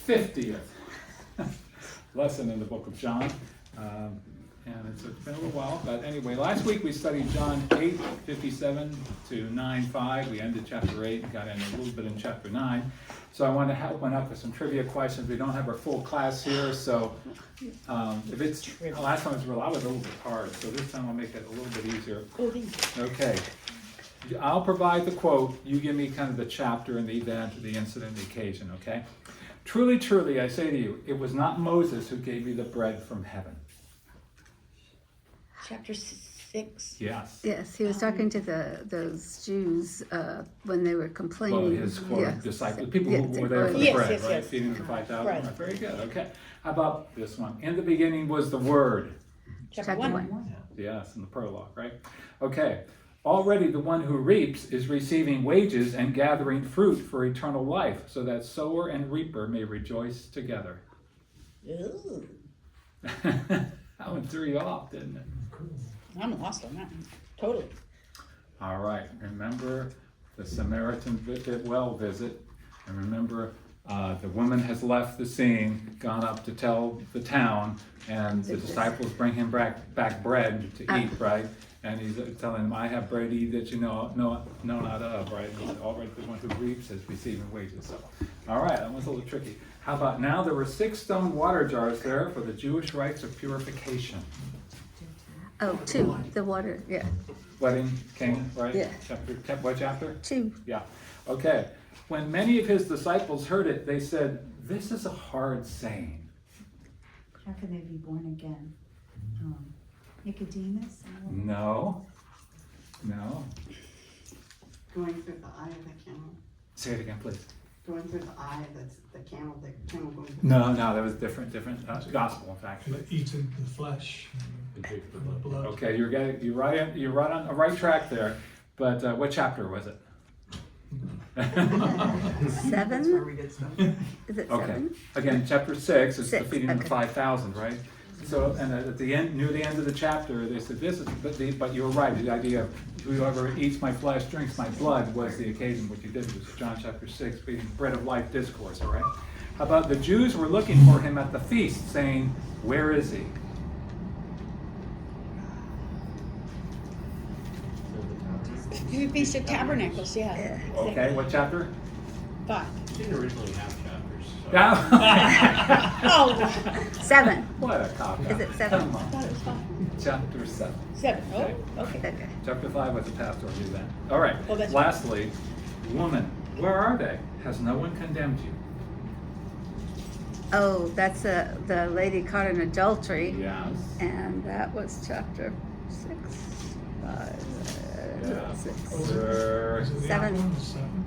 50th lesson in the book of John. And it's been a little while, but anyway, last week we studied John 8:57 to 9:5. We ended chapter 8 and got in a little bit in chapter 9. So I want to open up with some trivia questions. We don't have our full class here, so if it's, last time I was a little bit hard, so this time I'll make it a little bit easier. Okay. I'll provide the quote, you give me kind of the chapter and the event, the incident, the occasion, okay? Truly, truly, I say to you, it was not Moses who gave you the bread from heaven. Chapter 6. Yes. Yes, he was talking to those Jews when they were complaining. Well, his quote, disciples, people Yes, who were there for the yes, bread, yes, right? yes. Feeding the 5,000. Right. Right. Very good. Okay. How about this one? In the beginning was the Word. Chapter 1. Yes, in the prologue, right? Okay. Already the one who reaps is receiving wages and gathering fruit for eternal life, so that sower and reaper may rejoice together. Ooh. That one threw you off, didn't it? I'm lost on that one. Totally. All right. Remember the Samaritan well visit, and remember the woman has left the scene, gone up to tell the town, and the disciples bring him back bread to eat, right? And he's telling them, I have bread to eat that you know not of, right? And he's already the one who reaps is receiving wages. So, all right, that one's a little tricky. How about now? There were 6 stone water jars there for the Jewish rites of purification. Oh, 2, the water, yeah. Wedding, Canaan, right? Yeah. What chapter? 2. Yeah. Okay. When many of his disciples heard it, they said, this is a hard saying. How can they be born again? Nicodemus? No. Going through the eye of the camel. Say it again, please. Going through the eye, that's the camel going through. No, that was different gospel, in fact. Eating the flesh, the blood. Okay, you're right on the right track there. But what chapter was it? 7? we get stuff. Is it Okay. 7? Again, chapter 6 is the 6, feeding of the okay. 5,000, right? So, and at the end, near the end of the chapter, they said this is, but you're right, the idea of whoever eats my flesh, drinks my blood was the occasion. What you did was John chapter 6, feeding bread of life discourse, all right? How about the Jews were looking for him at the feast, saying, where is he? Feast of Tabernacles, yeah. Okay, what chapter? 5. Didn't originally have chapters. So. Yeah. Oh, 7. What a cop. Is it 7? Come I on. thought it was 5. Chapter 7. 7. Okay. Oh, okay. Okay. Chapter 5 was the pastor knew that. All right. Oh, that's Lastly, woman, where are they? Has no one condemned you? Oh, that's the lady caught in adultery. Yes. And that was chapter 6. 5. Yeah. 6. Sure. Is it the 7. other one, 7?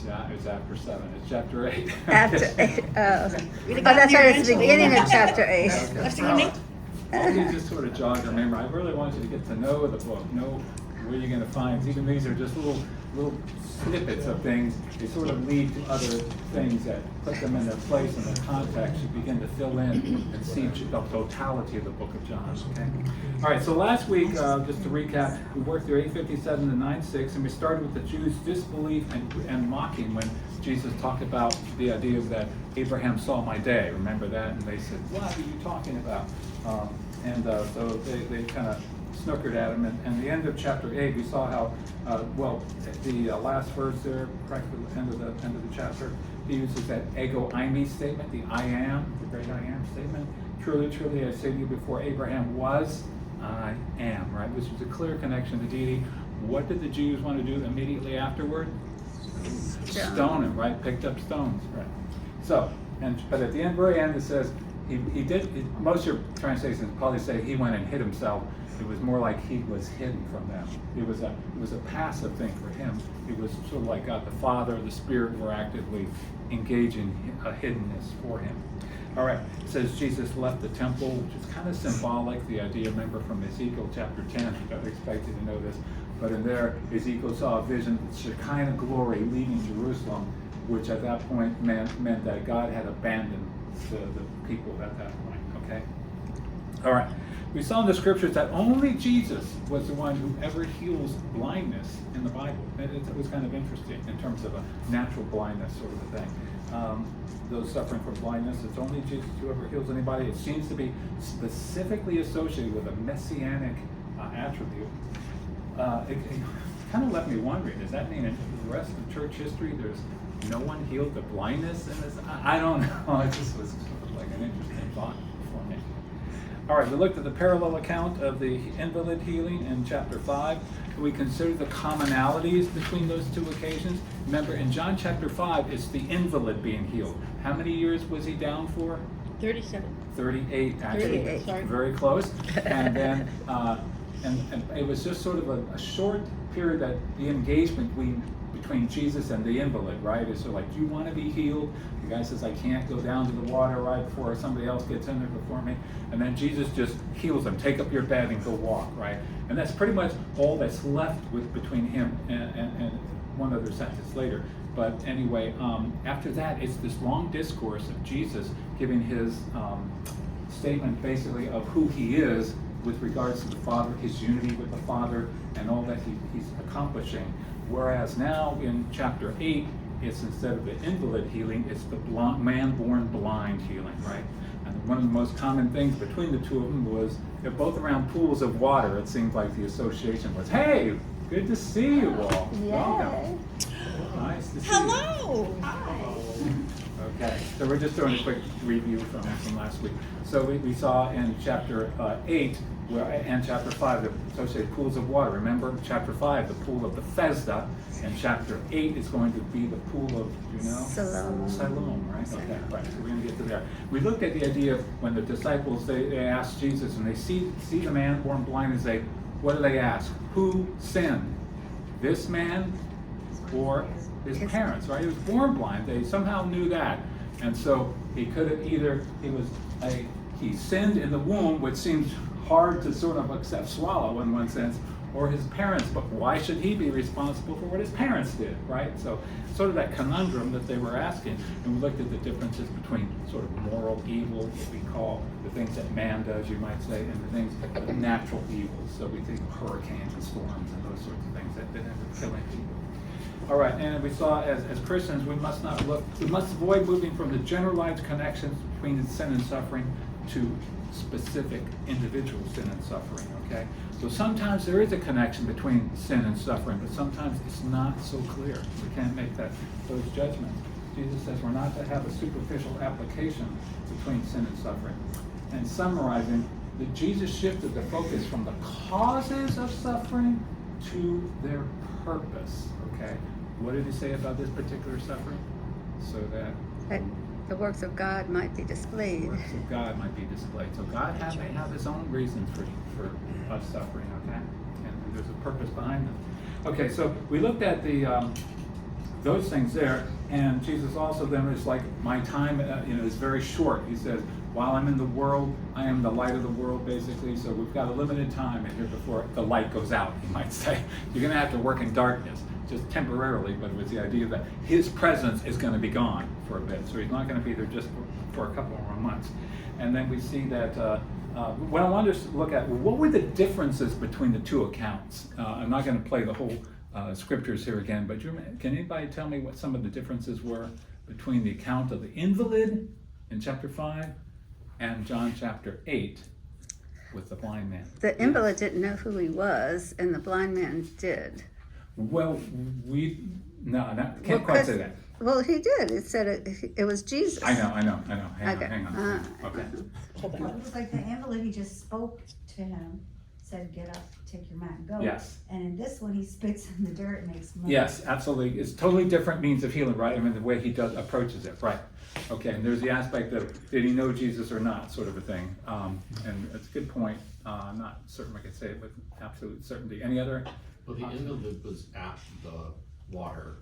Yeah, it's after 7. It's chapter 8. After 8. Oh, We'd have gotten that's there right, it's the eventually. beginning of chapter 8. That's the unique. Well, you just sort of jog your memory. I really want you to get to know the book, know where you're going to find. Even these are just little snippets of things. They sort of lead to other things that put them in their place and their context. You begin to fill in and see the totality of the book of John. Okay. All right. So last week, just to recap, we worked through 8:57 to 9:6, and we started with the Jews' disbelief and mocking when Jesus talked about the idea of that Abraham saw my day. Remember that? And they said, "What are you talking about?" So they kind of snookered at him. And the end of chapter 8, we saw how, the last verse there, practically the end of the chapter, he uses that ego eimi statement, the I am, the great I am statement. Truly, truly, I say to you, before Abraham was, I am, right? Which was a clear connection to deity. What did the Jews want to do immediately afterward? Stone him, right? Picked up stones, right? So, but at the very end, it says, most of your translations probably say he went and hid himself. It was more like he was hidden from them. It was a passive thing for him. It was sort of like God the Father, the Spirit were actively engaging a hiddenness for him. All right, it says Jesus left the temple, which is kind of symbolic, the idea, remember, from Ezekiel chapter 10. I don't expect you to know this, but in there, Ezekiel saw a vision of Shekinah glory leaving Jerusalem, which at that point meant that God had abandoned the people at that point, okay? All right. We saw in the scriptures that only Jesus was the one who ever heals blindness in the Bible. It was kind of interesting in terms of a natural blindness sort of a thing. Those suffering from blindness, it's only Jesus who ever heals anybody. It seems to be specifically associated with a messianic attribute. It kind of left me wondering, does that mean in the rest of church history there's no one healed the blindness in this? I don't know. It just was sort of like an interesting thought for me. All right, we looked at the parallel account of the invalid healing in chapter 5. We considered the commonalities between those two occasions. Remember, in John chapter 5, it's the invalid being healed. How many years was he down for? 37. 38, actually. 38. Sorry. Very close. And then, and it was just sort of a short period that the engagement between Jesus and the invalid, right? It's sort of like, do you want to be healed? The guy says, I can't go down to the water right before somebody else gets in there before me. And then Jesus just heals him. Take up your bed and go walk, right? And that's pretty much all that's left between him and one other sentence later. But anyway, after that, it's this long discourse of Jesus giving his statement basically of who he is with regards to the Father, his unity with the Father, and all that he's accomplishing. Whereas now in chapter 8, it's instead of the invalid healing, it's the man born blind healing, right? And one of the most common things between the two of them was they're both around pools of water. It seemed like the association was, hey, good to see you all. Welcome. Nice to see you. Hello. Okay, so we're just doing a quick review from last week. So we saw in chapter 8 and chapter 5 the associated pools of water. Remember, chapter 5, the pool of Bethesda, and chapter 8 is going to be the pool of, Siloam, right? Okay, right. So we're going to get to there. We looked at the idea of when the disciples they asked Jesus and they see the man born blind, and what do they ask? Who sinned? This man or his parents, right? He was born blind. They somehow knew that. And so he could have either, he sinned in the womb, which seems hard to sort of swallow in one sense, or his parents, but why should he be responsible for what his parents did, right? So sort of that conundrum that they were asking. And we looked at the differences between sort of moral evil, what we call the things that man does, you might say, and the things, the natural evils. So we think of hurricanes and storms and those sorts of things that end up killing people. All right, and we saw as Christians, we must avoid moving from the generalized connections between sin and suffering to specific individual sin and suffering, okay? So sometimes there is a connection between sin and suffering, but sometimes it's not so clear. We can't make those judgments. Jesus says we're not to have a superficial application between sin and suffering. And summarizing, that Jesus shifted the focus from the causes of suffering to their purpose, okay? What did he say about this particular suffering? So that the works of God might be the displayed. works of God might be displayed. So God may have his own reasons for us suffering, okay? And there's a purpose behind them. Okay, so we looked at those things there, and Jesus also then is like, my time is very short. He says, while I'm in the world, I am the light of the world, basically. So we've got a limited time in here before the light goes out, you might say. You're going to have to work in darkness, just temporarily, but with the idea that his presence is going to be gone for a bit. So he's not going to be there just for a couple more months. And then we see that, what I wanted to look at, what were the differences between the two accounts? I'm not going to play the whole scriptures here again, but can anybody tell me what some of the differences were between the account of the invalid in chapter 5 and John chapter 8 with the blind man? The invalid didn't know who he was, and the blind man did. Well, can't quite say that. Well, he did. It said it was Jesus. I know. Okay. Hang on. Okay. Hold It on. was like the invalid, he just spoke to him, said, get up, take your mat and go. Yes. And in this one, he spits in the dirt and makes mud. Yes, absolutely. It's totally different means of healing, right? I mean, the way he approaches it, right? Okay, and there's the aspect of, did he know Jesus or not, sort of a thing. And it's a good point. I'm not certain I could say it with absolute certainty. Any other? Well, the invalid was at the water,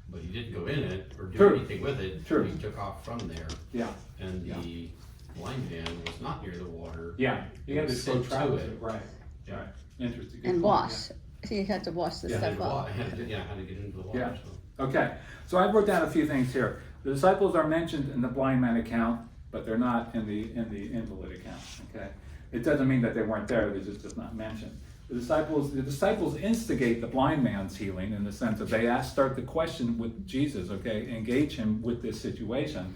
but he didn't go in it or do True. anything with it. True. He took off from there. Yeah. And the blind man was not near the water. Yeah, you had to Sent go to travel it. Right. Yeah. Right. Interesting. Good And point, wash. He had to wash the Yeah, stuff off. had to get into the water. Yeah. So. Okay, so I wrote down a few things here. The disciples are mentioned in the blind man account, but they're not in the invalid account. Okay, It doesn't mean that they weren't there, they're just not mentioned. The disciples instigate the blind man's healing in the sense that they start the question with Jesus, okay, engage him with this situation,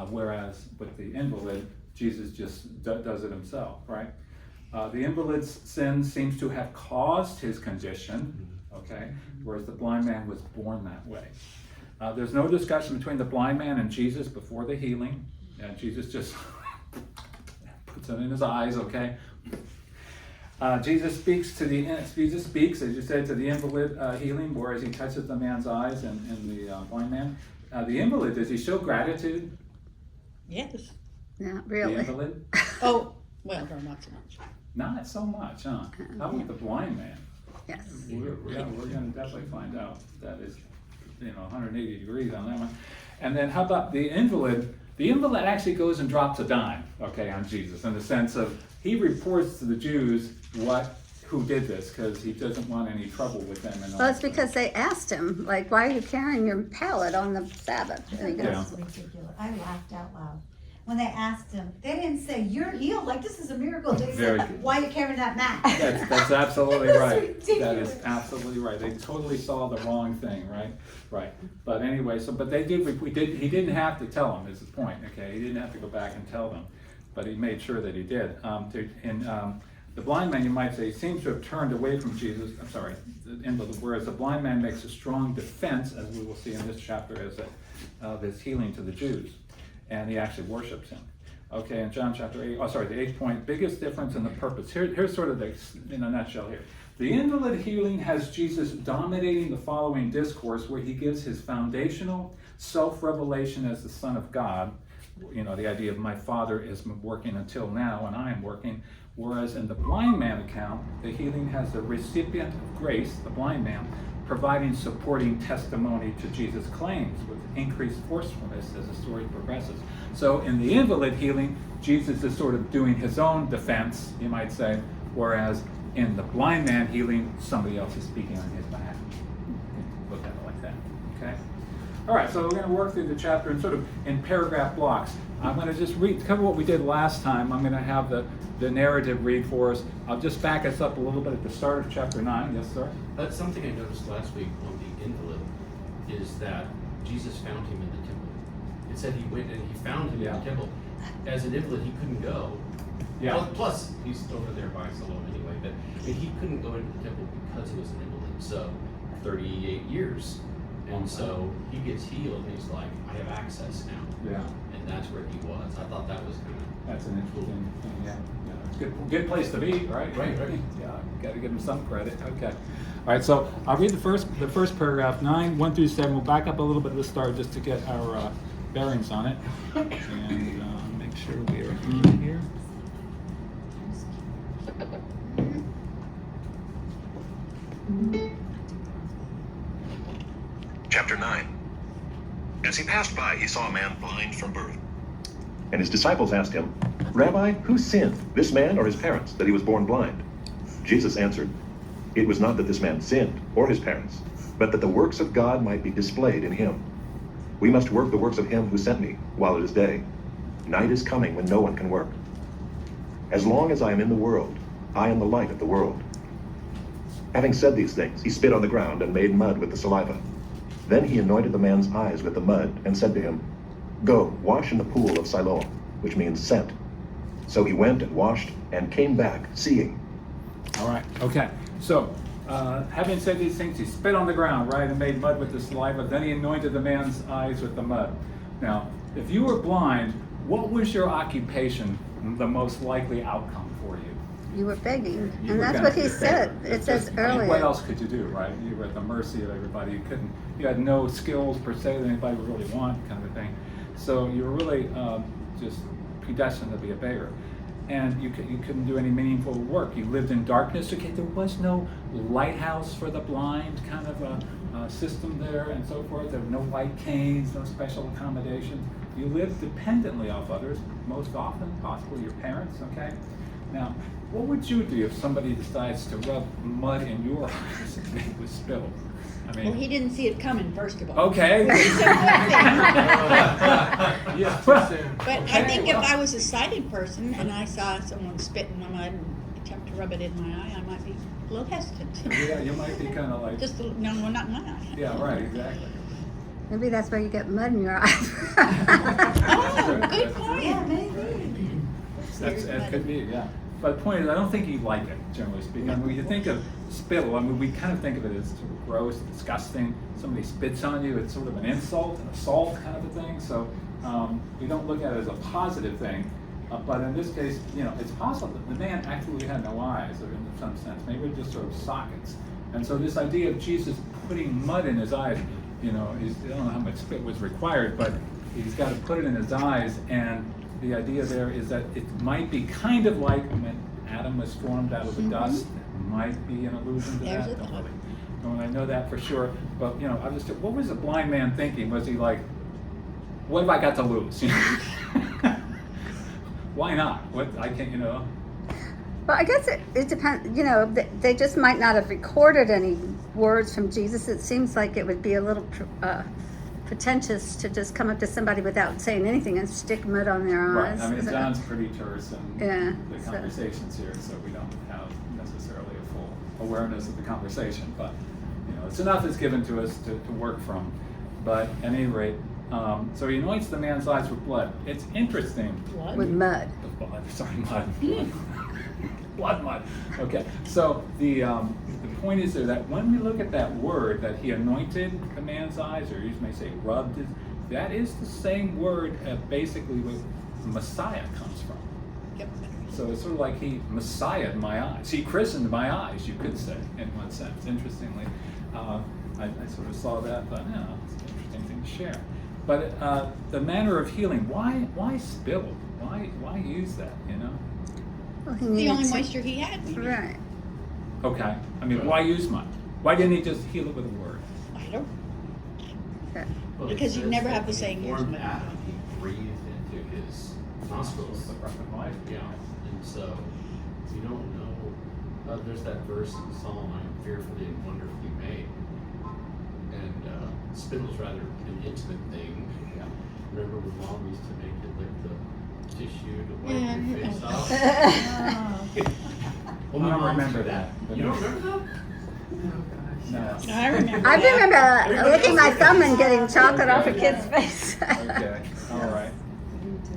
whereas with the invalid, Jesus just does it himself, right? The invalid's sin seems to have caused his condition, okay, whereas the blind man was born that way. There's no discussion between the blind man and Jesus before the healing. Jesus just puts it in his eyes, okay? Jesus speaks, as you said, to the invalid healing, whereas he touches the man's eyes and the blind man. The invalid, does he show gratitude? Yes. Not The really. invalid? Oh, well, no, not so much. Not so much, huh? How about the blind man? Yes. We're going to definitely find out. That is, 180 degrees on that one. And then how about the invalid? The invalid actually goes and drops a dime, okay, on Jesus, in the sense of he reports to the Jews who did this, because he doesn't want any trouble with them. And all Well, it's that. because they asked him, like, why are you carrying your pallet on the Sabbath? And he goes, Yeah. That's ridiculous. I laughed out loud. When they asked him, they didn't say, you're healed, like this is a miracle. They Very said, good. why are you carrying that mat? That's absolutely That's right. That ridiculous. is absolutely right. They totally saw the wrong thing, right? Right. But anyway, but they did. He didn't have to tell them. Is the point? Okay. He didn't have to go back and tell them, but he made sure that he did. The blind man, you might say, seems to have turned away from Jesus. I'm sorry. Whereas the blind man makes a strong defense, as we will see in this chapter, of his healing to the Jews, and he actually worships him. Okay, in John chapter 8, the 8th point, biggest difference in the purpose. Here's sort of in a nutshell here. The invalid healing has Jesus dominating the following discourse where he gives his foundational self-revelation as the Son of God. The idea of my Father is working until now and I am working. Whereas in the blind man account, the healing has the recipient of grace, the blind man, providing supporting testimony to Jesus' claims with increased forcefulness as the story progresses. So in the invalid healing, Jesus is sort of doing his own defense, you might say, whereas in the blind man healing, somebody else is speaking on his behalf. Look at it like that, okay? All right, so we're going to work through the chapter in sort of in paragraph blocks. I'm going to just cover what we did last time. I'm going to have the narrative read for us. I'll just back us up a little bit at the start of chapter 9. Yes, sir? That's something I noticed last week on the invalid, is that Jesus found him in the temple. It said he went and he found him in the temple. As an invalid, he couldn't go. Yeah. Plus, he's over there by Siloam anyway, but he couldn't go into the temple because he was an invalid. So, 38 years. And so he gets healed and he's like, I have access now. Yeah. And that's where he was. I thought that was kind of That's an interesting thing, yeah. It's a good place to be, right? Right. Yeah, got to give them some credit. Okay. All right, so I'll read the first paragraph, 9, 1 through 7. We'll back up a little bit at the start just to get our bearings on it. And make sure we are in here. Chapter 9. As he passed by, he saw a man blind from birth. And his disciples asked him, Rabbi, who sinned, this man or his parents, that he was born blind? Jesus answered, It was not that this man sinned, or his parents, but that the works of God might be displayed in him. We must work the works of him who sent me, while it is day. Night is coming when no one can work. As long as I am in the world, I am the light of the world. Having said these things, he spit on the ground and made mud with the saliva. Then he anointed the man's eyes with the mud and said to him, Go, wash in the pool of Siloam, which means sent. So he went and washed and came back, seeing. All right, okay. So, having said these things, he spit on the ground, right, and made mud with the saliva. Then he anointed the man's eyes with the mud. Now, if you were blind, what was your occupation, the most likely outcome for you? you were begging. You And were that's gonna what he be a said. beggar. It says What earlier. else could you do, right? You were at the mercy of everybody. You had no skills per se that anybody would really want, kind of a thing. So you were really just predestined to be a beggar. And you couldn't do any meaningful work. You lived in darkness. Okay, there was no lighthouse for the blind kind of a system there and so forth. There were no white canes, no special accommodations. You lived dependently off others, most often, possibly your parents, okay? Now, what would you do if somebody decides to rub mud in your eyes and it was spilled? I mean, Well, he didn't see it coming, first of all. okay. He said nothing. Yeah. But I Okay, think well. if I was a sighted person and I saw someone spit in my mud and attempt to rub it in my eye, I might be a little hesitant. Yeah, you might be kind of like, Just a little, no, well, not in my eye. yeah, right, exactly. Maybe that's why you get mud in your eyes. Oh, good point. Yeah, maybe. That could be, yeah. But the point is, I don't think you like it, generally speaking. I mean, when you think of spittle, I mean, we kind of think of it as sort of gross, disgusting. Somebody spits on you, it's sort of an insult, an assault kind of a thing. So we don't look at it as a positive thing. But in this case, you know, it's possible that the man actually had no eyes, or in some sense, maybe just sort of sockets. And so this idea of Jesus putting mud in his eyes, you know, I don't know how much spit was required, but he's got to put it in his eyes. And the idea there is that it might be kind of like when Adam was formed out of the dust. It might be an allusion to There's that. a thought. Don't I know that for sure. But you know, I just what was the blind man thinking? Was he like, what have I got to lose? You know? Why not? What I can't, you know. Well, I guess it depends, you know, they just might not have recorded any words from Jesus. It seems like it would be a little pretentious to just come up to somebody without saying anything and stick mud on their Right. eyes. I mean, Is that- John's pretty terse in Yeah, the so- conversations here, so we don't have necessarily a full awareness of the conversation. But you know, it's enough is given to us to work from. But at any rate, so he anoints the man's eyes with blood. It's interesting. Blood? With mud. Blood, sorry, mud. Mud. Okay, so the point is there that when we look at that word that he anointed the man's eyes, or you may say rubbed it, that is the same word basically where Messiah comes from. Yep. So it's sort of like he Messiahed my eyes. He christened my eyes, you could say, in one sense. Interestingly, I sort of saw that, but yeah, it's an interesting thing to share. But the manner of healing, why spittle? Why use that, you know? Well, he The needed only to- moisture he had, maybe. Right. Okay, I mean, why use mud? Why didn't he just heal it with a word? I don't, Okay. Well, Because it you says never that have to when say he here's formed my- Adam, he breathed into his nostrils. The breath of life. Yeah, and so you don't know. There's that verse in Psalm, "I am fearfully and wonderfully made," and spittle's rather an intimate thing. Yeah. Remember when Mom used to make you lick the tissue to wipe Yeah, your yeah. face off? Well, I don't remember that. You don't remember that? No. I remember. I that. remember licking my thumb and getting chocolate off a kid's face. Okay, all right.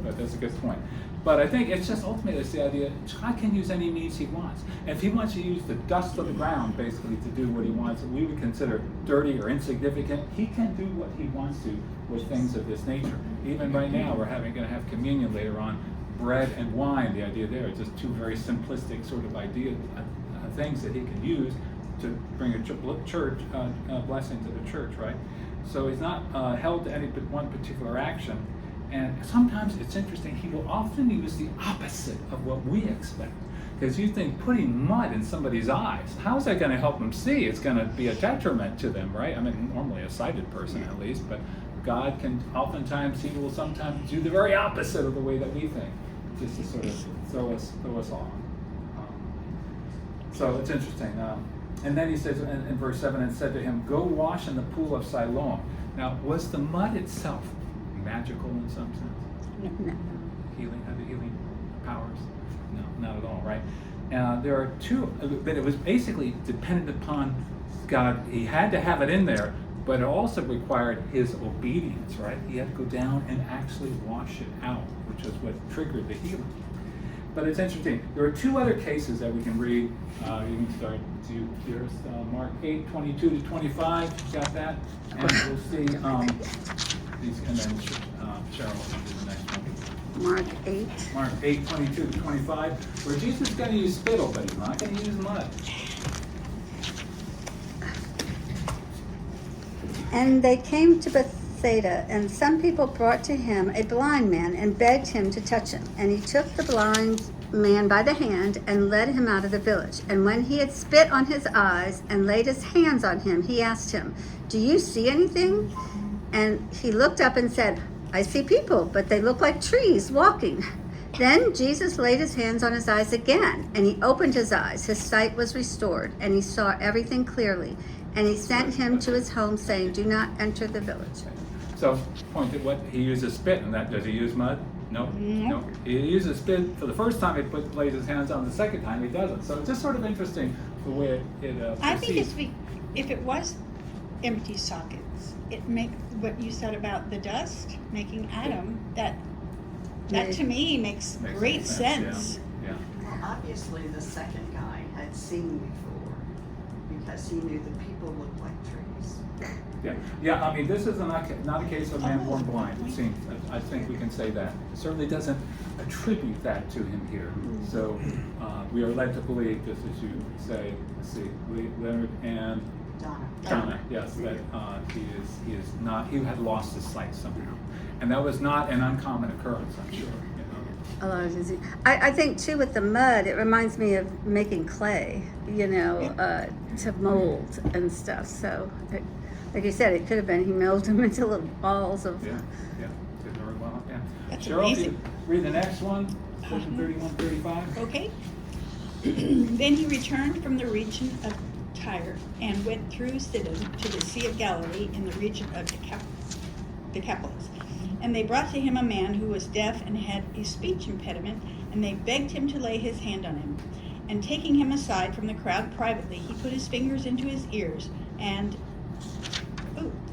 But that's a good point. But I think it's just ultimately it's the idea, God can use any means he wants. And if he wants to use the dust of the ground basically to do what he wants, we would consider dirty or insignificant, he can do what he wants to with things of this nature. Even right now, we're going to have communion later on, bread and wine, the idea there is just two very simplistic sort of ideas, things that he can use to bring a church blessing to the church, right? So he's not held to any one particular action. And sometimes it's interesting, he will often use the opposite of what we expect. Because you think putting mud in somebody's eyes, how's that going to help them see? It's going to be a detriment to them, right? I mean, normally a sighted person at least, but God can oftentimes, he will sometimes do the very opposite of the way that we think, just to sort of throw us off. So it's interesting. And then he says in verse 7, and said to him, go wash in the pool of Siloam. Now, was the mud itself magical in some sense? No. Healing, had the healing powers? No, not at all, right? There are two, but it was basically dependent upon God. He had to have it in there, but it also required his obedience, right? He had to go down and actually wash it out, which is what triggered the healing. But it's interesting. There are two other cases that we can read. You can start to here's Mark 8, 22 to 25. Got that? And we'll see these, and then Cheryl will do the next one. Mark 8. Mark 8, 22 to 25, where Jesus is going to use spittle, but he's not going to use mud. And they came to Bethsaida, and some people brought to him a blind man and begged him to touch him. And he took the blind man by the hand and led him out of the village. And when he had spit on his eyes and laid his hands on him, he asked him, do you see anything? And he looked up and said, I see people, but they look like trees walking. Then Jesus laid his hands on his eyes again, and he opened his eyes. His sight was restored, and he saw everything clearly. And he sent him to his home, saying, do not enter the village. So, point at what, he uses spit, and that, does he use mud? No, no. He uses spit for the first time he lays his hands on, the second time he doesn't. So it's just sort of interesting the way it I think proceeds. if it was empty sockets, it make what you said about the dust making Adam, that to me makes great sense. Yeah. Well, obviously, the second guy had seen before, because he knew the people looked like trees. Yeah, I mean, this is not a case of a man born blind, it seems. I think we can say that. It certainly doesn't attribute that to him here. So we are led to believe, just as you say, let's see, Leonard and Donna, yes, that he had lost his sight somehow. And that was not an uncommon occurrence, I'm sure. A lot of disease. I think too with the mud, it reminds me of making clay, to mold and stuff. So, like you said, it could have been he molded them into little balls of. Yeah, did very well. Yeah. That's Cheryl, amazing. you read the next one, section 31-35. Okay. Then he returned from the region of Tyre and went through Sidon to the Sea of Galilee in the region of Decapolis. And they brought to him a man who was deaf and had a speech impediment, and they begged him to lay his hand on him. And taking him aside from the crowd privately, he put his fingers into his ears and,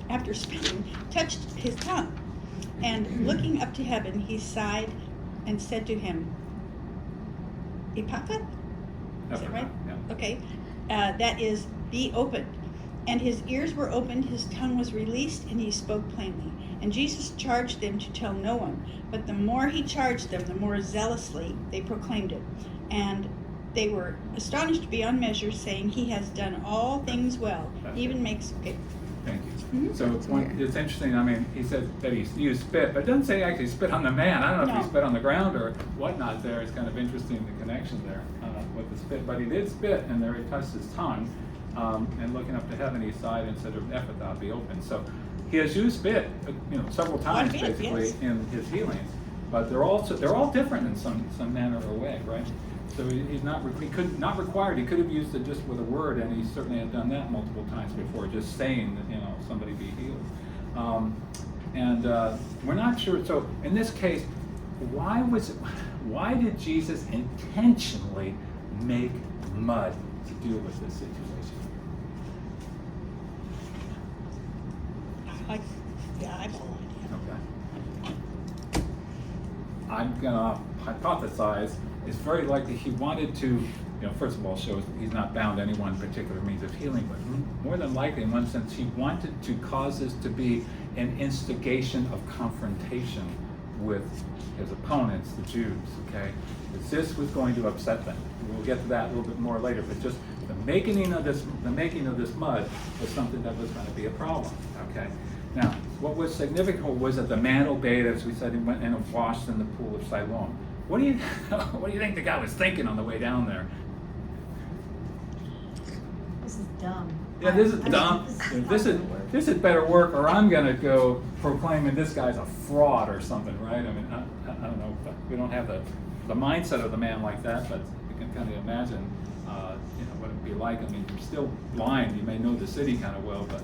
after spitting, touched his tongue. And looking up to heaven, he sighed and said to him, Ephphatha? Is that right? Yeah. Okay. That is, be opened. And his ears were opened, his tongue was released, and he spoke plainly. And Jesus charged them to tell no one. But the more he charged them, the more zealously they proclaimed it. And they were astonished beyond measure, saying, he has done all things well. He even makes... Okay. Thank you. So it's interesting, I mean, he said that he used spit, but it doesn't say actually spit on the man. I don't know if he spit on the ground or whatnot there. It's kind of interesting, the connection there with the spit. But he did spit, and there he touched his tongue. And looking up to heaven, he sighed and said, Ephphatha, be open. So he has used spit, several times basically in his healings. But they're all different in some manner or way, right? So he could not required. He could have used it just with a word, and he certainly had done that multiple times before, just saying that somebody be healed. We're not sure. So in this case, why did Jesus intentionally make mud to deal with this situation? I have no idea. Okay. I'm gonna hypothesize it's very likely he wanted to, first of all, show he's not bound to any one particular means of healing, but more than likely, in one sense, he wanted to cause this to be an instigation of confrontation with his opponents, the Jews, okay? Because this was going to upset them. We'll get to that a little bit more later, but just the making of this mud was something that was going to be a problem, okay? Now, what was significant was that the man obeyed, as we said, he went and washed in the pool of Siloam. What do you think the guy was thinking on the way down there? This is dumb. Yeah, this is dumb. This is better work, or I'm gonna go proclaiming this guy's a fraud or something, right? I mean, I don't know. We don't have the mindset of the man like that, but you can kind of imagine, what it'd be like. I mean, you're still blind. You may know the city kind of well, but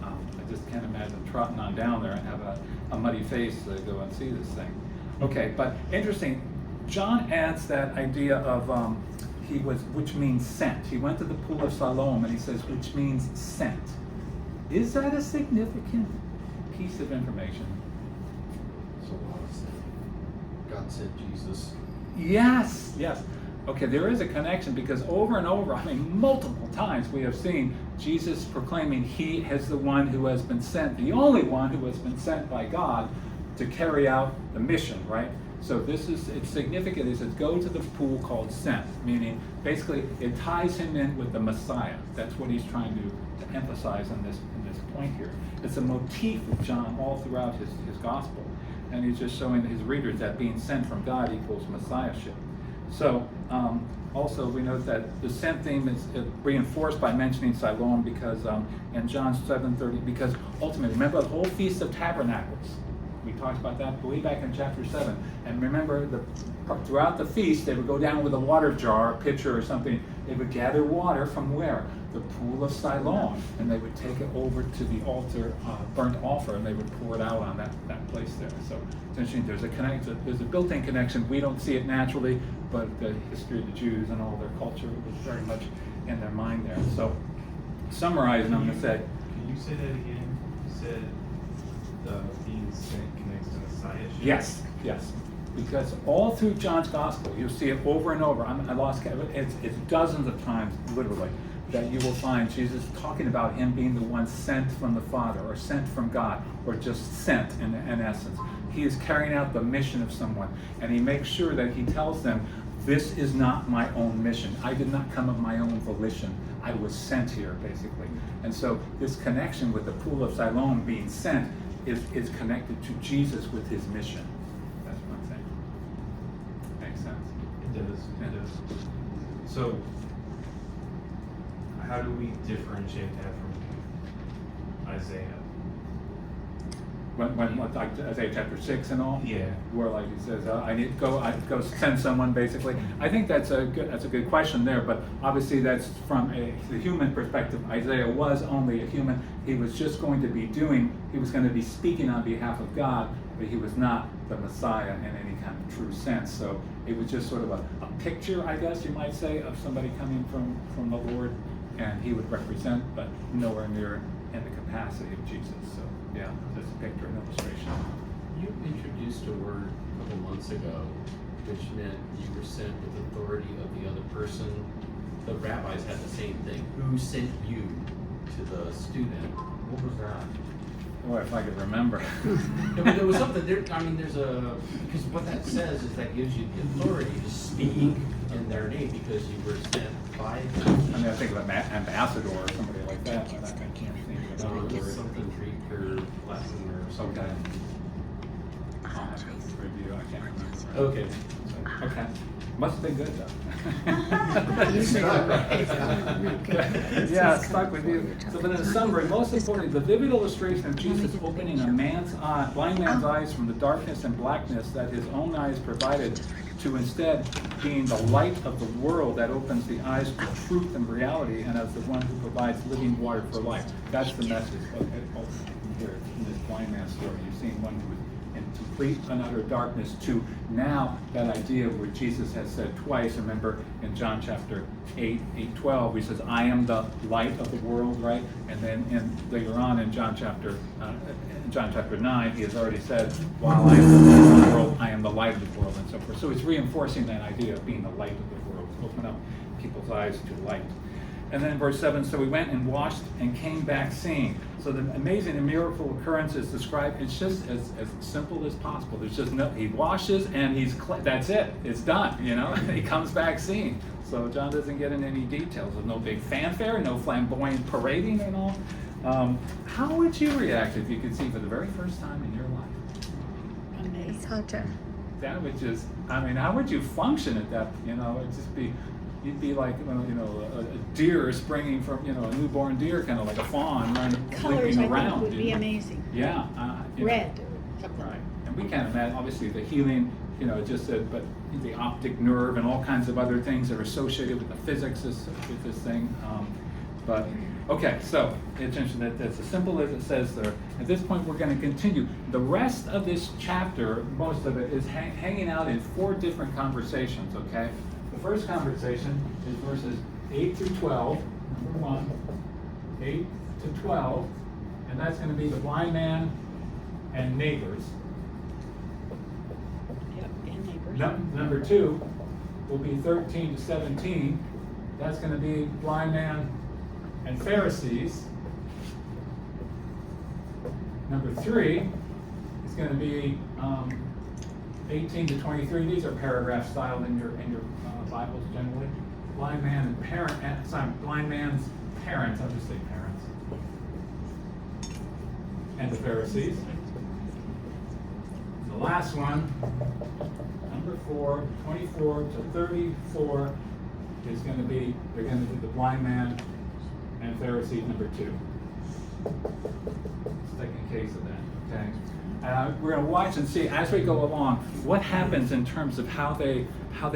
I just can't imagine trotting on down there and have a muddy face to go and see this thing. Okay, but interesting. John adds that idea of which means sent. He went to the pool of Siloam, and he says, which means sent. Is that a significant piece of information? So God sent Jesus. Yes. Okay, there is a connection, because over and over, multiple times we have seen Jesus proclaiming he is the one who has been sent, the only one who has been sent by God to carry out the mission, right? So it's significant. It says, go to the pool called sent, meaning basically it ties him in with the Messiah. That's what he's trying to emphasize in this point here. It's a motif of John all throughout his gospel. And he's just showing his readers that being sent from God equals messiahship. So also we note that the sent theme is reinforced by mentioning Siloam, because in John 7:30, because ultimately, remember the whole Feast of Tabernacles. We talked about that way back in chapter 7. And remember, throughout the feast, they would go down with a water jar, a pitcher or something, They would gather water from where? The pool of Siloam, and they would take it over to the altar, burnt offer, and they would pour it out on that place there. So it's interesting. There's a built-in connection. We don't see it naturally, but the history of the Jews and all their culture was very much in their mind there. So summarizing, I'm going to say. Can you say that again? You said being sent connects to Messiah. Yes. Because all through John's gospel, you'll see it over and over. It's dozens of times, literally, that you will find Jesus talking about him being the one sent from the Father, or sent from God, or just sent in essence. He is carrying out the mission of someone, and he makes sure that he tells them, this is not my own mission. I did not come of my own volition. I was sent here, basically. And so this connection with the pool of Siloam being sent is connected to Jesus with his mission. That's what I'm saying. Makes sense? It does. So, how do we differentiate that from Isaiah? When like Isaiah chapter 6 and all? Yeah. Where like he says, I need to go send someone, basically. I think that's a good question there, but obviously that's from the human perspective. Isaiah was only a human. He was just going to be speaking on behalf of God, but he was not the Messiah in any kind of true sense. So it was just sort of a picture, I guess you might say, of somebody coming from the Lord, and he would represent, but nowhere near in the capacity of Jesus. So yeah, just a picture and illustration. You introduced a word a couple months ago, which meant you were sent with authority of the other person. The rabbis had the same thing. Who sent you to the student? What was that? Boy, if I could remember. There was something there. I mean, because what that says is that gives you the authority to speak in their name because you were sent by them. I mean, I think of an ambassador or somebody like that, but I can't think of another word. Something Greek or Latin or something. Okay. I'll have to review. I can't remember. Okay. Okay. Must have been good though. Yeah, it's stuck with you. So, but in a summary, most importantly, the vivid illustration of Jesus opening a blind man's eyes from the darkness and blackness that his own eyes provided, to instead being the light of the world that opens the eyes to truth and reality, and as the one who provides living water for life. That's the message. Okay, here in this blind man's story, you're seeing one who is in complete and utter darkness to now that idea where Jesus has said twice, remember in John chapter 8:12, he says, I am the light of the world, right? And then later on in John chapter 9, he has already said, while I am the light of the world, I am the light of the world, and so forth. So he's reinforcing that idea of being the light of the world, open up people's eyes to light. And then in verse 7, so he went and washed and came back seeing. So the amazing and miracle occurrence is described, it's just as simple as possible. There's just he washes and that's it. It's done, He comes back seeing. So John doesn't get into any details. There's no big fanfare, no flamboyant parading and all. How would you react if you could see for the very first time in your life? Amazing. It's hard to. That would just, how would you function at that, it'd just be, you'd be like, a deer springing from, a newborn deer, kind of like a fawn running, Colors, leaping I around. think, would be amazing. Yeah. Red or something. Right. And we can't imagine, obviously, the healing, it just said, but the optic nerve and all kinds of other things that are associated with the physics with this thing. But, okay, so it's interesting that that's as simple as it says there. At this point, we're going to continue. The rest of this chapter, most of it, is hanging out in 4 different conversations, okay? The first conversation is verses 8 through 12, number 1, 8 to 12, and that's going to be the blind man and neighbors. Yep, and neighbors. Number 2 will be 13 to 17. That's going to be blind man and Pharisees. Number 3 is going to be 18 to 23. These are paragraph styled in your Bibles generally. Blind man's parents. I'll just say parents. And the Pharisees. The last one, number 4, 24 to 34, is going to be the blind man and Pharisees, number 2. Let's take a case of that, okay? We're going to watch and see as we go along what happens in terms of how they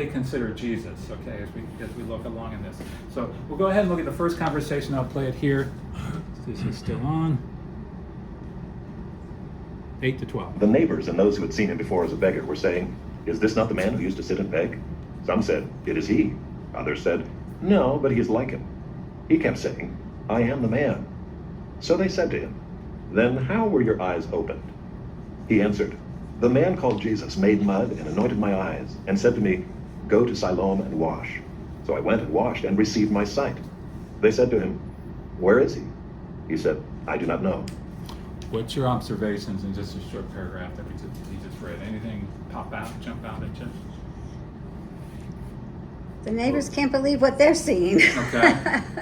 consider Jesus. Okay, as we look along in this. So we'll go ahead and look at the first conversation. I'll play it here. This is still on. 8 to 12. The neighbors and those who had seen him before as a beggar were saying, "Is this not the man who used to sit and beg?" Some said, "It is he." Others said, "No, but he is like him." He kept saying, "I am the man." So they said to him, "Then how were your eyes opened?" He answered, "The man called Jesus made mud and anointed my eyes and said to me, 'Go to Siloam and wash.' So I went and washed and received my sight." They said to him, "Where is he?" He said, "I do not know." What's your observations in just a short paragraph that we just read? Anything pop out, jump out at you? The neighbors can't believe what they're seeing. Okay.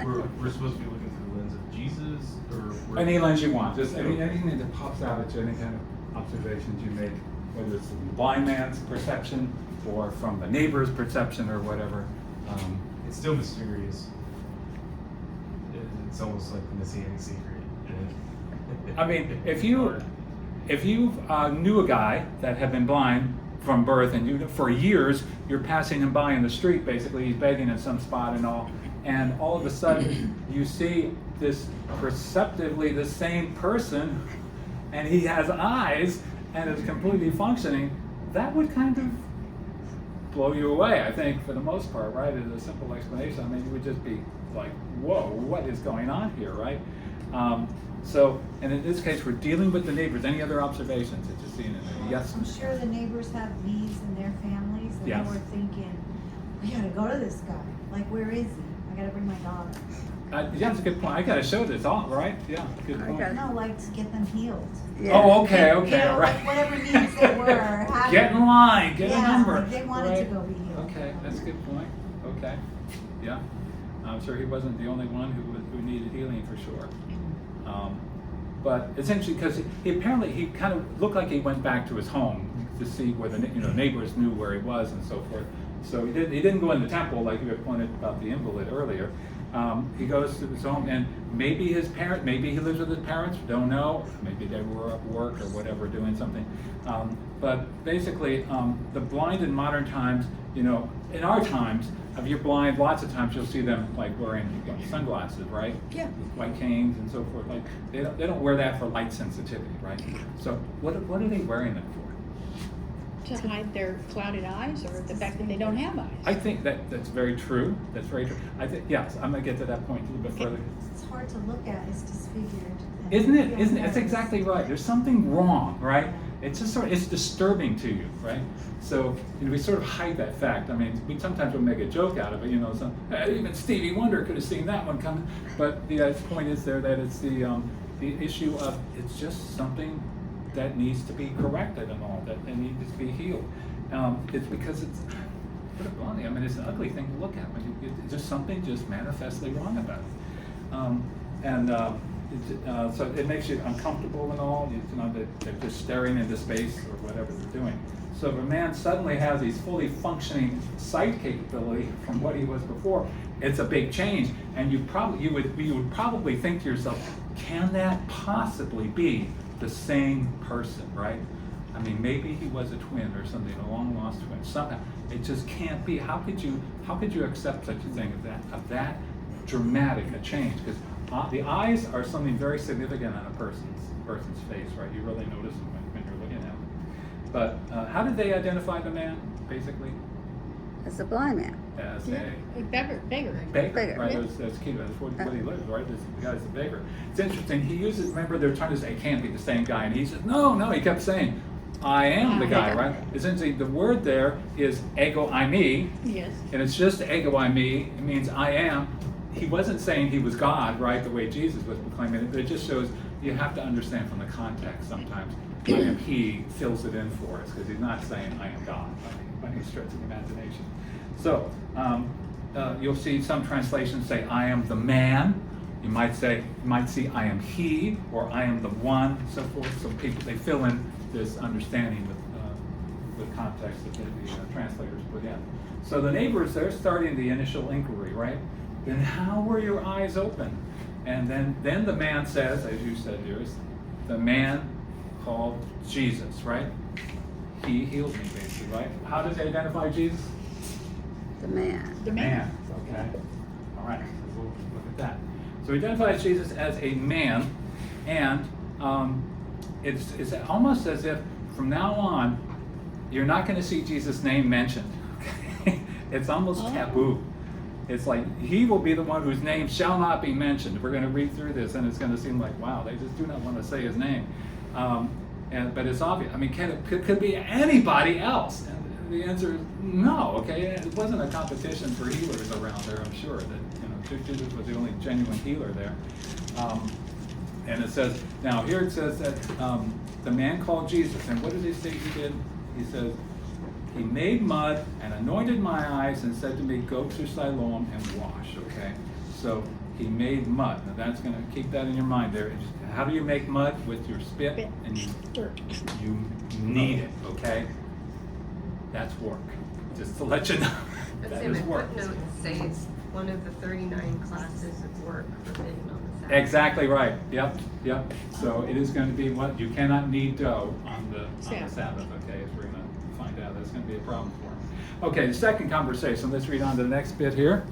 We're supposed to be looking through the lens of Jesus, or Any lens you want, just anything that pops out at you, any kind of observations you make, whether it's the blind man's perception or from the neighbor's perception or whatever. it's still mysterious. It's almost like the Messianic secret. I mean, if you knew a guy that had been blind from birth, and you for years you're passing him by in the street, basically he's begging in some spot and all of a sudden you see this perceptively the same person, and he has eyes and is completely functioning, that would kind of blow you away, I think, for the most part, right? As a simple explanation, I mean, you would just be like, whoa, what is going on here, right? So, and in this case, we're dealing with the neighbors. Any other observations that you're seeing in there? Yes? I'm sure the neighbors have needs in their families, and Yes. they were thinking, we gotta go to this guy. Like, where is he? I gotta bring my daughter. Yeah, that's a good point. I gotta show this off, right? Yeah, good point. got it. No, like to get them healed. Yeah. Oh, okay, You know, right. like whatever needs they were. have Get in line, get a yeah, number. like they wanted right? to go be healed. Okay, that's a good point. Okay, yeah. I'm sure he wasn't the only one who needed healing for sure. But it's interesting because he kind of looked like he went back to his home to see where the neighbors knew where he was and so forth. So he didn't go in the temple like you had pointed about the invalid earlier. He goes to his home, and maybe he lives with his parents, don't know. Maybe they were at work or whatever doing something. But basically, the blind in modern times, in our times, if you're blind, lots of times you'll see them like wearing sunglasses, right? Yeah. White canes and so forth. Like they don't wear that for light sensitivity, right? So what are they wearing them for? To hide their clouded eyes or the fact that they don't have eyes. I think that's very true. That's very true. I think yes. I'm gonna get to that point a little bit further. It's hard to look at. It's disfigured. and Isn't you it? feel Isn't it? That's nervous. exactly right. There's something wrong, right? It's just it's disturbing to you, right? So we sort of hide that fact. I mean, we sometimes will make a joke out of it, even Stevie Wonder could have seen that one coming. But the point is there that it's the issue of it's just something that needs to be corrected and all that and needs to be healed. It's because it's put it bluntly. I mean, it's an ugly thing to look at. It's just something just manifestly wrong about it. So it makes you uncomfortable and all. They're just staring into space or whatever they're doing. So if a man suddenly has these fully functioning sight capability from what he was before, it's a big change. And you would probably think to yourself, can that possibly be the same person, right? I mean, maybe he was a twin or something, a long lost twin. Somehow, it just can't be. How could you accept such a thing of that dramatic a change? Because the eyes are something very significant on a person's face, right? You really notice them when you're looking at them. But how did they identify the man, basically? As a blind man. As A beggar. beggar, Beggar, right? yeah. That's key. That's what he lives, right? The guy's a beggar. It's interesting. He uses. Remember, they're trying to say it can't be the same guy, and he says, no. He kept saying, I am the guy, right? It's interesting. The word there is ego I me, Yes. and it's just ego I me. It means I am. He wasn't saying he was God, right? The way Jesus was proclaiming it. But it just shows you have to understand from the context sometimes. I am he fills it in for us because he's not saying I am God by any stretch of the imagination. So you'll see some translations say I am the man. You might see I am he or I am the one, so forth. So people they fill in this understanding with context that the translators put in. So the neighbors they're starting the initial inquiry, right? Then how were your eyes open? And then the man says, as you said, dearest, the man called Jesus, right? He healed me, basically, right? How does he identify Jesus? The man. The man. Okay. All right. So we'll look at that. So he identifies Jesus as a man, and it's almost as if from now on you're not going to see Jesus' name mentioned. Okay? It's almost taboo. It's like he will be the one whose name shall not be mentioned. We're going to read through this, and it's going to seem like, wow, they just do not want to say his name. But it's obvious. I mean, could be anybody else? And the answer is no. Okay, it wasn't a competition for healers around there. I'm sure that Jesus was the only genuine healer there. And it says now here it says that the man called Jesus, and what does he say he did? He says, he made mud and anointed my eyes and said to me, go to Siloam and wash. Okay, so he made mud. Now that's going to keep that in your mind there. How do you make mud? With your spit and dirt. You knead it. Okay, that's work. Just to let you know, that is work. Footnote says one of the 39 classes of work forbidden on the Sabbath. Exactly right. Yep. So it is going to be what you cannot knead dough on the Sabbath. Okay, as we're going to find out, that's going to be a problem for him. Okay, the second conversation. Let's read on to the next bit here.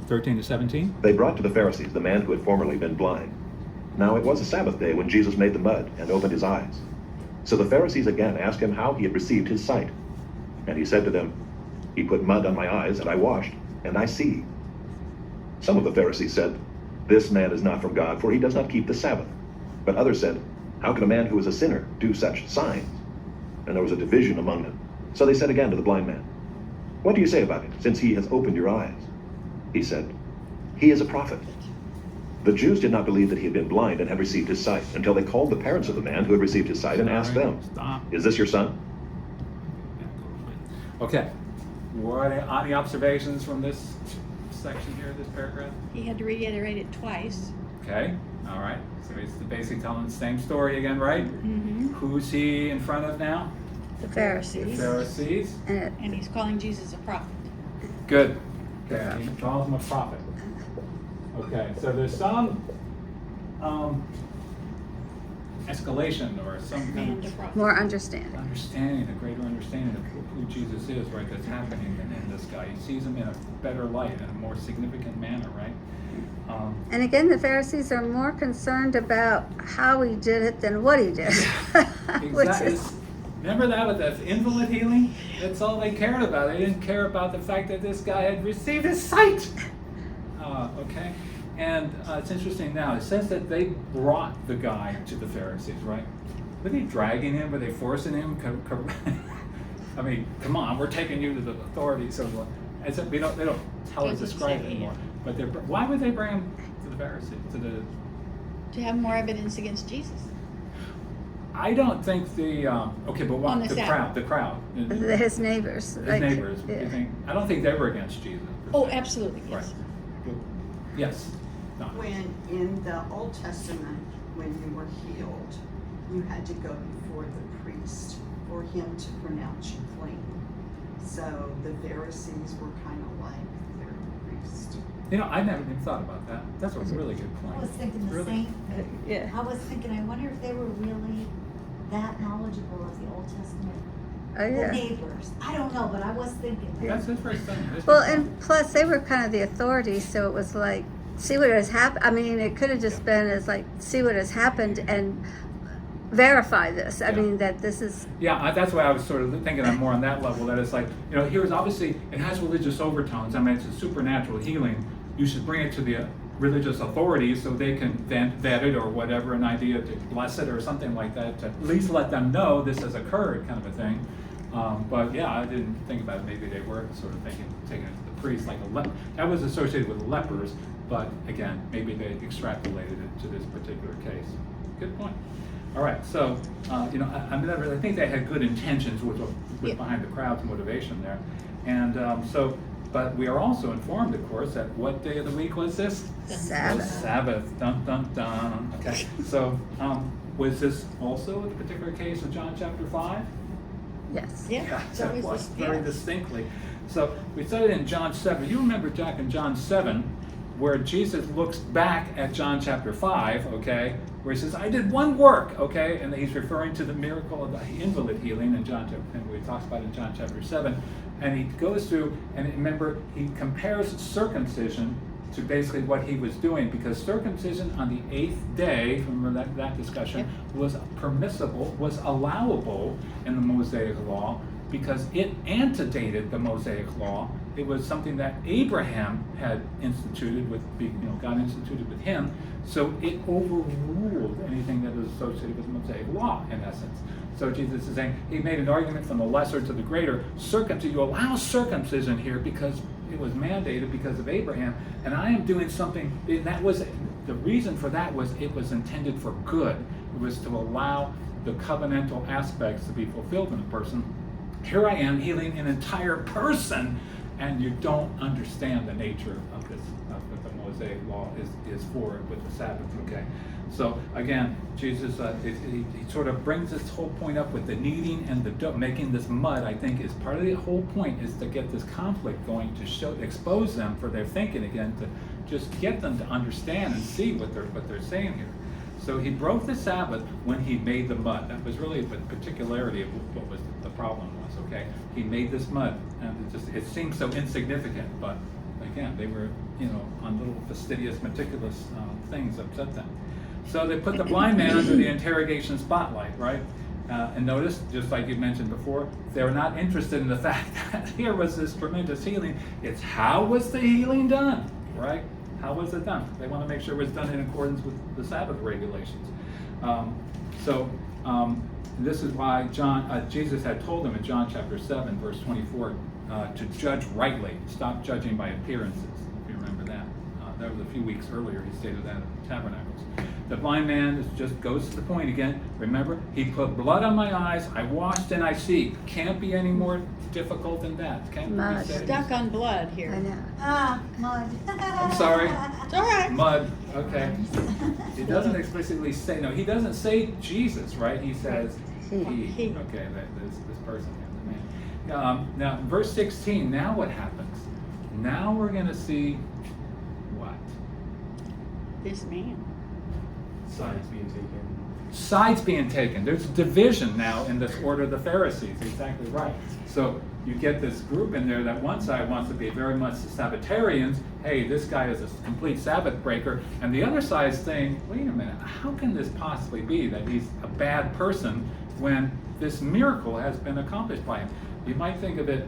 13 to 17. They brought to the Pharisees the man who had formerly been blind. Now it was a Sabbath day when Jesus made the mud and opened his eyes. So the Pharisees again asked him how he had received his sight. And he said to them, he put mud on my eyes, and I washed, and I see. Some of the Pharisees said, this man is not from God, for he does not keep the Sabbath. But others said, how can a man who is a sinner do such signs? And there was a division among them. So they said again to the blind man, what do you say about it, since he has opened your eyes? He said, he is a prophet. The Jews did not believe that he had been blind and had received his sight, until they called the parents of the man who had received his sight and asked them, is this your son? Okay. What are any observations from this section here, this paragraph? He had to reiterate it twice. Okay. All right. So he's basically telling the same story again, right? Mm-hmm. Who's he in front of now? The Pharisees. The Pharisees. And he's calling Jesus a prophet. Good. Okay. He calls him a prophet. Okay. So there's some escalation or some kind of more understanding, a greater understanding of who Jesus is, right? That's happening in this guy. He sees him in a better light, in a more significant manner, right? And again, the Pharisees are more concerned about how he did it than what he did. Exactly. Remember that with the invalid healing? That's all they cared about. They didn't care about the fact that this guy had received his sight. Okay? And it's interesting now. It says that they brought the guy to the Pharisees, right? Were they dragging him? Were they forcing him? I mean, come on, we're taking you to the authorities. So they don't tell us describe it anymore. But why would they bring him to the Pharisees? To have more evidence against Jesus. I don't think the crowd. His neighbors. Neighbors. Yeah. I don't think they were against Jesus. Oh, absolutely, yes. Right. Yes. No. When in the Old Testament, when you were healed, you had to go before the priest for him to pronounce you clean. So the Pharisees were kind of like their priest. I never even thought about that. That's a really good point. I was thinking the Really? same thing. Yeah. I was thinking, I wonder if they were really that knowledgeable of the Old Testament. Oh, yeah. The neighbors. I don't know, but I was thinking that. That's very stunning. Well, and plus they were kind of the authorities, so it was like, see what has happened. I mean, it could have just been as like, see what has happened and verify this. I mean, that this is. Yeah, that's why I was sort of thinking I'm more on that level. That it's like, here's obviously it has religious overtones. I mean, it's a supernatural healing. You should bring it to the religious authorities so they can then vet it or whatever, an idea to bless it or something like that, to at least let them know this has occurred, kind of a thing. But yeah, I didn't think about it. Maybe they were sort of taking it to the priest, like that was associated with lepers. But again, maybe they extrapolated it to this particular case. Good point. All right, so I think they had good intentions with behind the crowd's motivation there, and but we are also informed, of course, that what day of the week was this? Sabbath. Sabbath. Dun dun dun. Okay, so was this also a particular case of John chapter 5? Yes. Yeah. It was very distinctly. So we studied in John 7. You remember, Jack, in John 7, where Jesus looks back at John chapter 5, okay, where he says, I did one work, okay? And he's referring to the miracle of the invalid healing in John chapter, and we talked about in John chapter 7. And he goes through, and remember, he compares circumcision to basically what he was doing, because circumcision on the 8th day, remember that discussion, was permissible, was allowable in the Mosaic law, because it antedated the Mosaic law. It was something that Abraham had instituted with, God instituted with him, so it overruled anything that was associated with the Mosaic law, in essence. So Jesus is saying, he made an argument from the lesser to the greater. Circumcision, you allow circumcision here because it was mandated because of Abraham, and I am doing something, that was, the reason for that was it was intended for good. It was to allow the covenantal aspects to be fulfilled in a person. Here I am healing an entire person, and you don't understand the nature of this, of what the Mosaic law is for with the Sabbath, okay? So again, Jesus, he sort of brings this whole point up with the kneading and the dough, making this mud, I think is part of the whole point, is to get this conflict going, to expose them for their thinking again, to just get them to understand and see what they're saying here. So he broke the Sabbath when he made the mud. That was really the particularity of what was the problem was, okay? He made this mud, and it seemed so insignificant, but again, they were, on little fastidious, meticulous things upset them. So they put the blind man under the interrogation spotlight, right? And notice, just like you mentioned before, they were not interested in the fact that here was this tremendous healing. It's how was the healing done, right? How was it done? They want to make sure it was done in accordance with the Sabbath regulations. This is why Jesus had told them in John chapter 7, verse 24, to judge rightly. Stop judging by appearances, if you remember that. That was a few weeks earlier. He stated that at the Tabernacles. The blind man just goes to the point again. Remember, he put blood on my eyes. I washed and I see. Can't be any more difficult than that. Can't Mud. be said. Stuck on blood here. I know. Mud. I'm sorry. It's all right. Mud. Okay. He doesn't explicitly say, no, he doesn't say Jesus, right? He says he. He. Okay, this person here, the man. Now, verse 16, now what happens? Now we're going to see what? This man. Sides being taken. Sides being taken. There's division now in this order of the Pharisees. Exactly right. So you get this group in there that one side wants to be very much the Sabbatarians. Hey, this guy is a complete Sabbath breaker. And the other side is saying, wait a minute, how can this possibly be that he's a bad person when this miracle has been accomplished by him? You might think of it,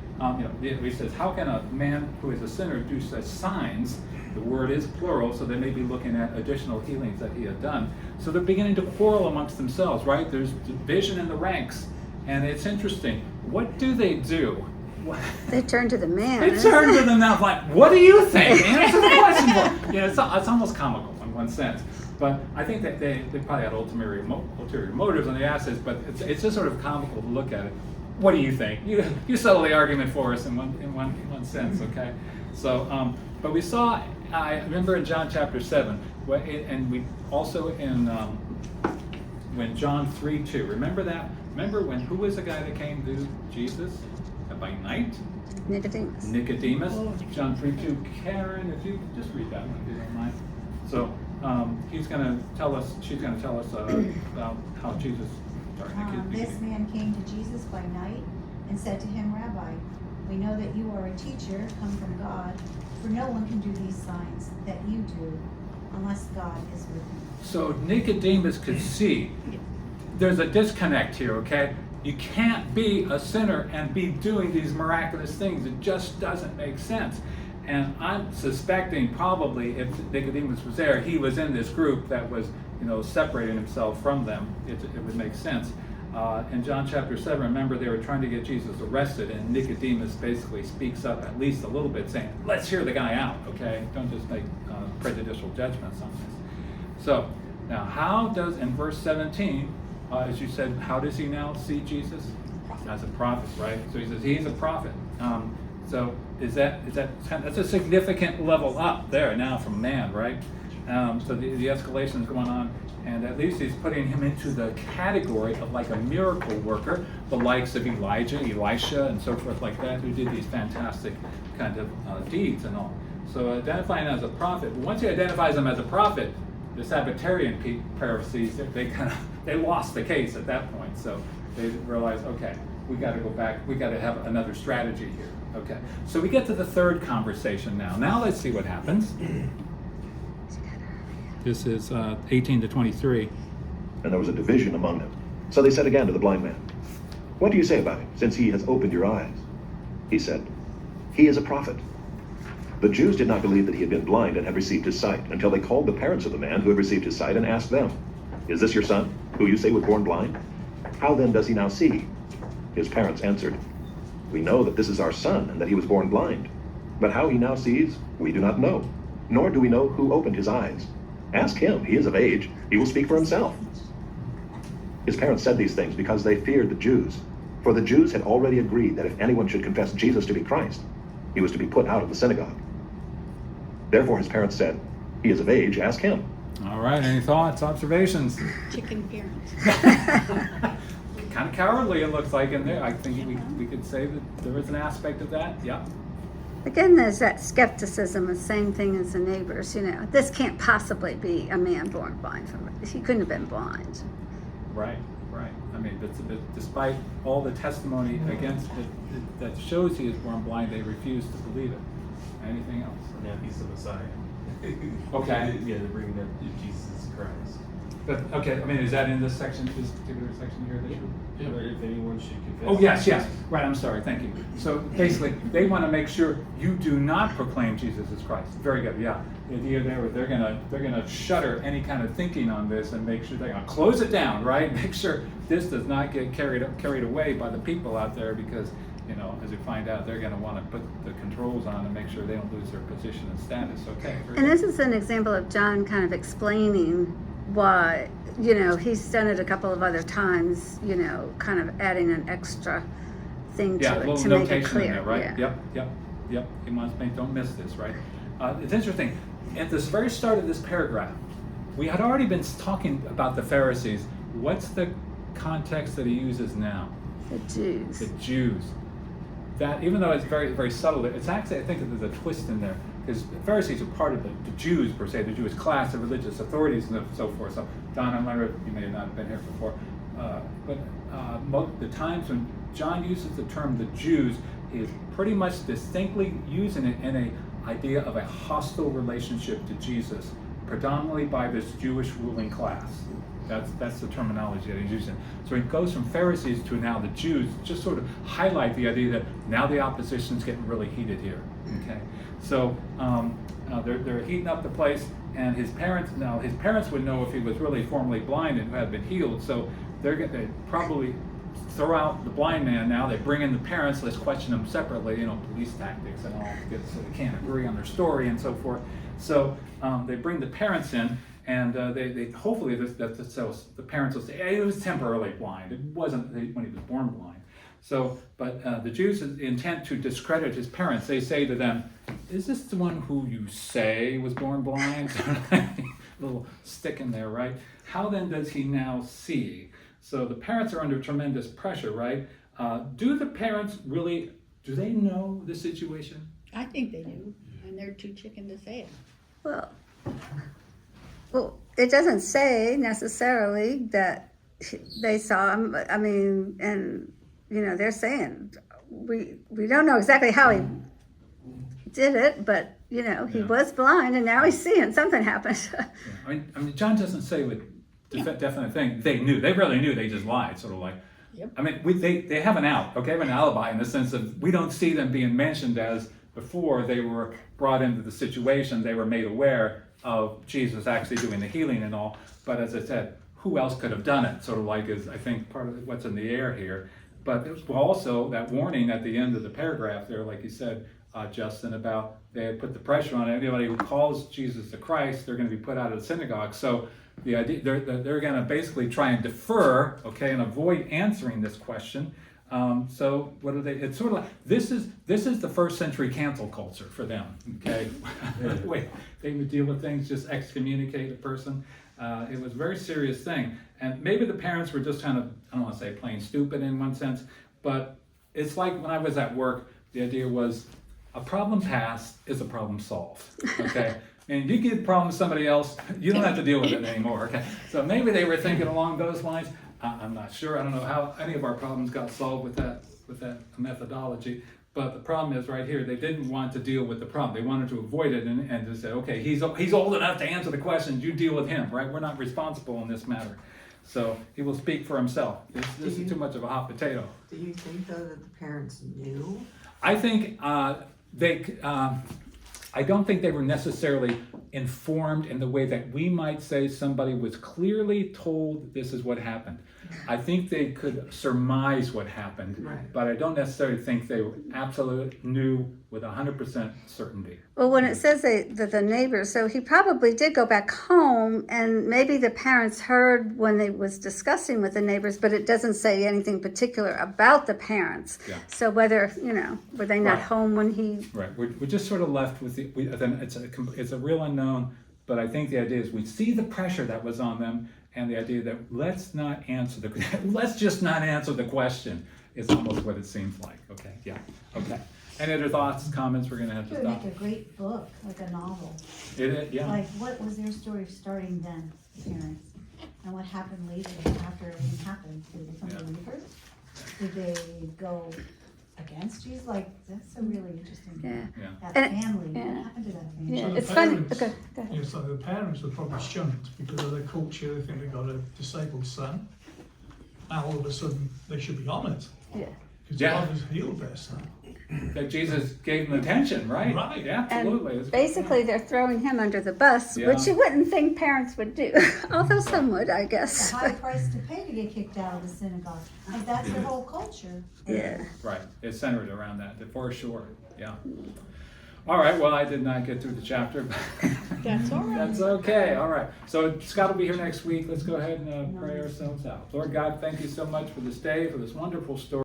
he says, how can a man who is a sinner do such signs? The word is plural, so they may be looking at additional healings that he had done. So they're beginning to quarrel amongst themselves, right? There's division in the ranks. And it's interesting. What do? They turn to the man. They turn to them now like, what do you think? Answer the question. It's almost comical in one sense. But I think that they probably had ulterior motives on the assets, but it's just sort of comical to look at it. What do you think? You settle the argument for us in one sense, okay? So, but we saw, I remember in John chapter 7, and we also in when John 3:2. Remember that? Remember who was the guy that came to Jesus by night? Nicodemus. John 3:2. Karen, if you could just read that one, if you don't mind. So she's going to tell us about how Jesus. This man came to Jesus by night and said to him, Rabbi, we know that you are a teacher come from God, for no one can do these signs that you do unless God is with him. So Nicodemus could see there's a disconnect here, okay? You can't be a sinner and be doing these miraculous things. It just doesn't make sense. And I'm suspecting probably if Nicodemus was there, he was in this group that was, separating himself from them. It would make sense. In John chapter 7, remember they were trying to get Jesus arrested, and Nicodemus basically speaks up at least a little bit saying, let's hear the guy out, okay? Don't just make prejudicial judgments on this. So, now how does, in verse 17, as you said, how does he now see Jesus? As a prophet, right? So he says he's a prophet. So that's a significant level up there now from man, right? So the escalation is going on, and at least he's putting him into the category of like a miracle worker, the likes of Elijah, Elisha, and so forth like that, who did these fantastic kind of deeds and all. So identifying as a prophet. Once he identifies him as a prophet, the Sabbatarian Pharisees, they lost the case at that point. So they realized, okay, we got to go back. We got to have another strategy here. Okay. So we get to the third conversation now. Now let's see what happens. This is 18 to 23. And there was a division among them. So they said again to the blind man, "What do you say about him, since he has opened your eyes?" He said, "He is a prophet." The Jews did not believe that he had been blind and had received his sight, until they called the parents of the man who had received his sight and asked them, "Is this your son, who you say was born blind? How then does he now see?" His parents answered, "We know that this is our son, and that he was born blind. But how he now sees, we do not know, nor do we know who opened his eyes. Ask him, he is of age, he will speak for himself." His parents said these things because they feared the Jews, for the Jews had already agreed that if anyone should confess Jesus to be Christ, he was to be put out of the synagogue. Therefore his parents said, "He is of age, ask him." All right, any thoughts, observations? Chicken parents. Kind of cowardly, it looks like in there. I think we could say that there is an aspect of that. Yeah. Again, there's that skepticism, the same thing as the neighbors, this can't possibly be a man born blind. He couldn't have been blind. Right. I mean, despite all the testimony against it that shows he is born blind, they refuse to believe it. Anything else? Now he's the Messiah. Okay. Yeah, they're bringing up Jesus Christ. But okay, I mean, is that in this section, this particular section here? Or if anyone should confess. Oh, yes. Right, I'm sorry, thank you. So basically, they want to make sure you do not proclaim Jesus as Christ. Very good, yeah. The idea there, they're gonna shutter any kind of thinking on this and make sure they're gonna close it down, right? Make sure this does not get carried away by the people out there, because as we find out, they're gonna want to put the controls on and make sure they don't lose their position and status. Okay. And this is an example of John kind of explaining why, he's done it a couple of other times, kind of adding an extra thing to Yeah, a it little to make it notation in clear. there, right? Yeah. Yep. He wants to make, don't miss this, right? It's interesting. At this very start of this paragraph, we had already been talking about the Pharisees. What's the context that he uses now? The Jews. The Jews. That, even though it's very, very subtle, it's actually, I think that there's a twist in there, because the Pharisees are part of the Jews, per se, the Jewish class, the religious authorities, and so forth. So, Don, I'm wondering, you may not have been here before, but the times when John uses the term the Jews, he is pretty much distinctly using it in an idea of a hostile relationship to Jesus, predominantly by this Jewish ruling class. That's the terminology that he's using. So he goes from Pharisees to now the Jews, just sort of highlight the idea that now the opposition's getting really heated here. Okay, so they're heating up the place, and his parents would know if he was really formerly blind and who had been healed. So they probably throw out the blind man now. They bring in the parents. Let's question them separately. Police tactics and all, so they can't agree on their story and so forth. So they bring the parents in. And they hopefully the parents will say, hey, it was temporarily blind. It wasn't when he was born blind. So, but the Jews' intent to discredit his parents, they say to them, "Is this the one who you say was born blind?" Little stick in there, right? How then does he now see? So the parents are under tremendous pressure, right? Do the parents really? Do they know the situation? I think they do, and they're too chicken to say it. Well, it doesn't say necessarily that they saw him. I mean, and they're saying we don't know exactly how he did it, but he was blind and now he's seeing. Something happened. I mean, John doesn't say with definite thing. They knew. They really knew. They just lied, sort of like. Yep. I mean, they have an out. Okay, have an alibi in the sense of we don't see them being mentioned as before they were brought into the situation. They were made aware of Jesus actually doing the healing and all, but as I said, who else could have done it? Sort of like is I think part of what's in the air here. But there's also that warning at the end of the paragraph there, like you said, Justin, about they had put the pressure on anybody who calls Jesus the Christ, they're going to be put out of the synagogue. So the idea they're going to basically try and defer, okay, and avoid answering this question. So what are they? It's sort of like this is the first century cancel culture for them. Okay, the way they would deal with things, just excommunicate a person. It was a very serious thing, and maybe the parents were just kind of, I don't want to say plain stupid in one sense, but it's like when I was at work, the idea was a problem passed is a problem solved. Okay, And you get a problem with somebody else, you don't have to deal with it anymore, okay? So maybe they were thinking along those lines. I'm not sure. I don't know how any of our problems got solved with that methodology. But the problem is right here, they didn't want to deal with the problem. They wanted to avoid it and to say, okay, he's old enough to answer the questions, you deal with him, right? We're not responsible in this matter. So he will speak for himself. This is too much of a hot potato. Do you think though that the parents knew? I think I don't think they were necessarily informed in the way that we might say somebody was clearly told this is what happened. I think they could surmise what happened, Right. but I don't necessarily think they absolutely knew with 100% certainty. Well, when it says that the neighbors, so he probably did go back home, and maybe the parents heard when they was discussing with the neighbors, but it doesn't say anything particular about the parents. Yeah. So whether, were they not Right. home when he... Right, we're just sort of left with it's a real unknown, but I think the idea is we see the pressure that was on them, and the idea that let's just not answer the question is almost what it seems like. Okay, yeah, okay. Any other thoughts, comments? We're gonna have It to would stop. make a great book, like a novel. Yeah. Like, what was their story starting then, the parents? And what happened later after everything happened? Did they become believers? Did they go against Jesus? Like, that's a really interesting. Yeah. That And- family, yeah. what happened to that family? Yeah, So the it's funny. parents- Okay, go ahead. It's like the parents are probably shunned because of their culture. They think they've got a disabled son. Now all of a sudden they should be honoured Yeah. because Yeah. God has healed their son. That Jesus gave them attention, right? Right. Yeah, absolutely. And basically, they're throwing him under the bus, Yeah. which you wouldn't think parents would do, although some would, I A guess. high price to pay to get kicked out of the synagogue. Like, that's their whole culture. Yeah. Right, it's centered around that, for sure, yeah. All right, well, I did not get through the chapter, but That's all right. that's okay, all right. So Scott will be here next week. Let's go ahead and pray ourselves out. Lord God, thank you so much for this day, for this wonderful story.